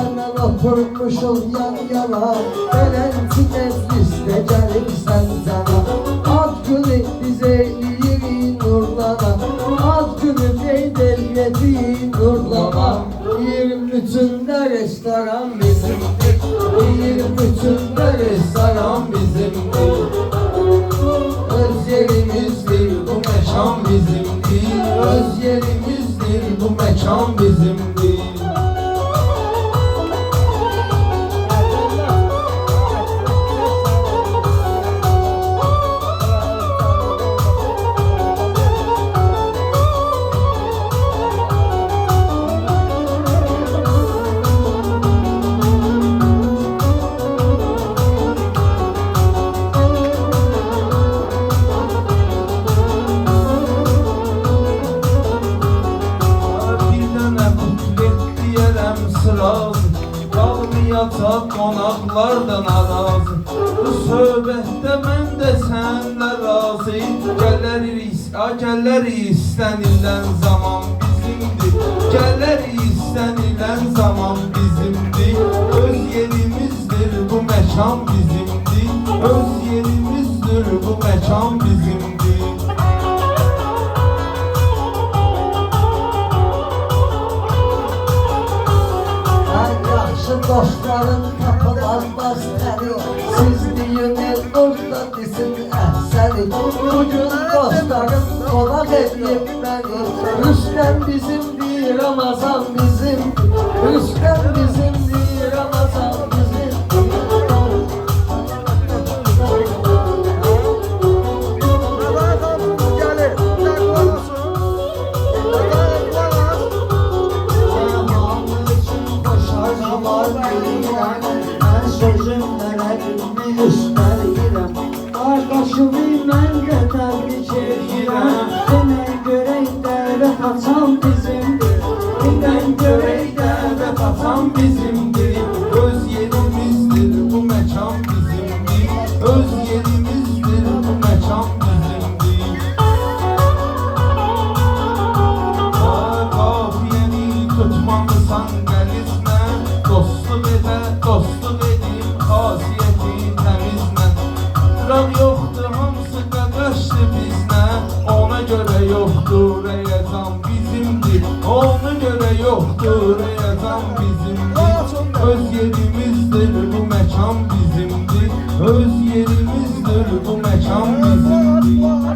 senden oturmuşuz yan yana. Belenci mecliste gelirsen cana. Ad günü bize iyi nurlana. Ad günü peyderlediği nurlana. 23'ünde restoran bizimdir. 23'ünde restoran bizimdir. Öz yerimizdir bu mekan bizimdir. Öz yerimizdir bu mekan bizimdir. Qalmayacaq qonaqlardan narazı. Bu söhbətdə mən də sənlə razı. Gələr istənilən zaman bizimdir. Gələr istənilən zaman bizimdir. Öz yerimizdir bu məkan bizimdir. Öz yerimizdir bu məkan bizimdir. Dostların kapılanmaz təni. Siz deyin el orta desin əhsəni. Bugün dostlarım qonaq edib məni. Rüstəm bizimdir, Ramazan bizimdir. Rüstəm bizimdir, Ramazan bizimdir. Qardaşımı mən də təbrik edirəm. Dinən görək dəvət açan bizimdir. Dinən görək dəvət açan bizimdir. Öz yerimizdir bu məkan bizimdir. Öz yerimizdir bu məkan bizimdir. Qafiyəni tutmamısan qəlizlə. Dostluq edin xasiyyəti təmizlə. Duran yoxdur, hamısı qaqaşdır bizlə. Ona görə yoxdur, rəyəzan bizimdir. Ona görə yoxdur, rəyəzan bizimdir. Öz yerimizdir bu məkan bizimdir. Öz yerimizdir bu məkan bizimdir.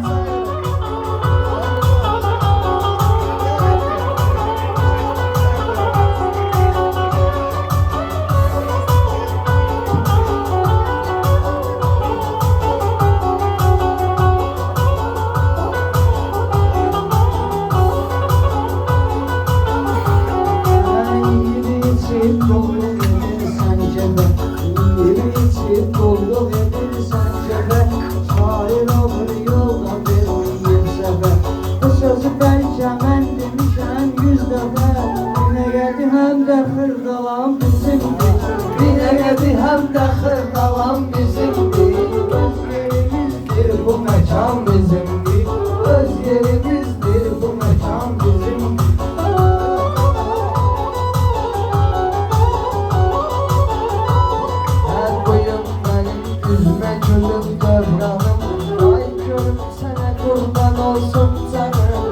Hem de xırdalan bizimdir. Öz yerimizdir bu mekan bizimdir. Öz yerimizdir bu mekan bizimdir. Her boyun benim üzme gülüm dövranım. Ay gülüm sana kurban olsun canım.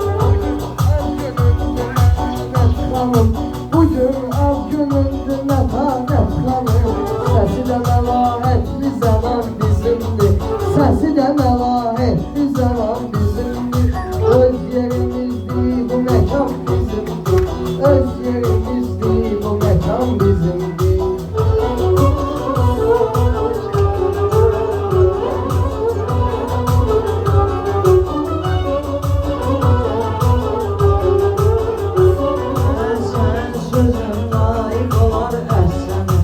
Her günümde metanet kalım. Bugün av günümde metanet kalım. Sesi de melahetli zaman bizimdir. Sesi de melahetli zaman bizimdir. Öz yerimizdir bu mekan bizimdir. Öz yerimizdir bu mekan bizimdir. Sen sözün layık olar əhsənə.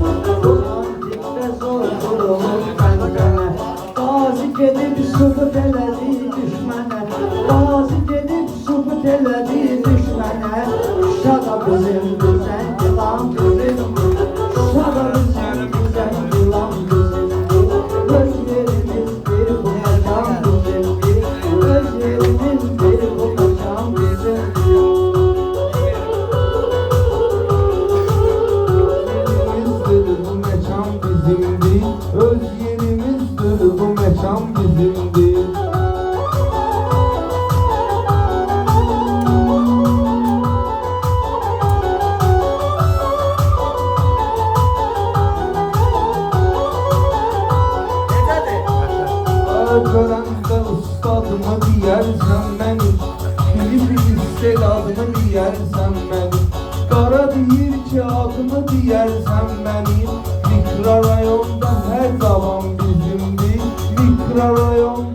adımı deyərsən mənim. Qara deyir ki adımı deyərsən mənim. Mikrorayonda hər zaman bizimdir. Mikrorayonda